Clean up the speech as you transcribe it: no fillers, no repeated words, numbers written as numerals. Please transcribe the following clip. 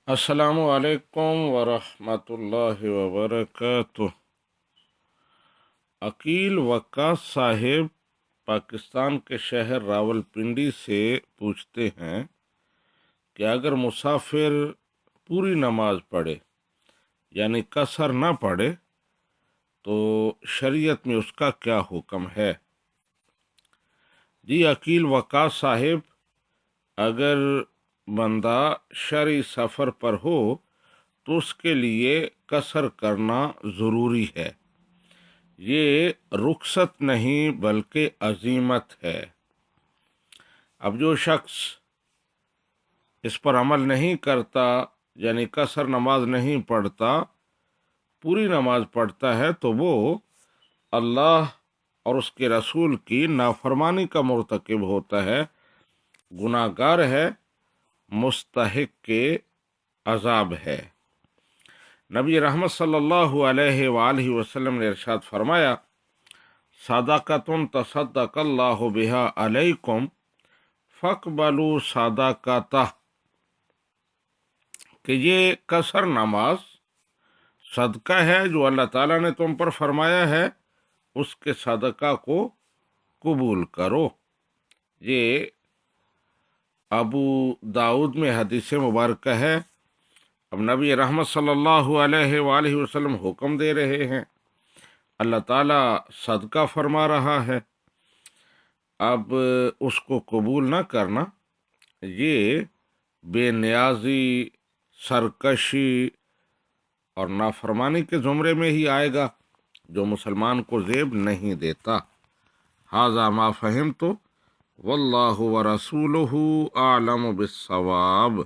السلام علیکم ورحمۃ اللہ وبرکاتہ۔ عقیل وقاص صاحب پاکستان کے شہر راولپنڈی سے پوچھتے ہیں کہ اگر مسافر پوری نماز پڑھے یعنی قصر نہ پڑھے تو شریعت میں اس کا کیا حکم ہے؟ جی عقیل وقاص صاحب، اگر بندہ شرعی سفر پر ہو تو اس کے لیے قصر کرنا ضروری ہے۔ یہ رخصت نہیں بلکہ عزیمت ہے۔ اب جو شخص اس پر عمل نہیں کرتا یعنی قصر نماز نہیں پڑھتا، پوری نماز پڑھتا ہے، تو وہ اللہ اور اس کے رسول کی نافرمانی کا مرتکب ہوتا ہے، گناہ گار ہے، مستحق کے عذاب ہے۔ نبی رحمت صلی اللہ علیہ وآلہ وسلم نے ارشاد فرمایا، صدقۃ تصدق اللہ بہا علیکم فاقبلوا صدقتہ، کہ یہ قصر نماز صدقہ ہے جو اللہ تعالیٰ نے تم پر فرمایا ہے، اس کے صدقہ کو قبول کرو۔ یہ ابو داؤد میں حدیث مبارکہ ہے۔ اب نبی رحمت صلی اللہ علیہ وآلہ وسلم حکم دے رہے ہیں، اللہ تعالیٰ صدقہ فرما رہا ہے، اب اس کو قبول نہ کرنا یہ بے نیازی، سرکشی اور نافرمانی کے زمرے میں ہی آئے گا، جو مسلمان کو زیب نہیں دیتا۔ ھذا ما فہمت واللہ ورسولہ اعلم بالصواب۔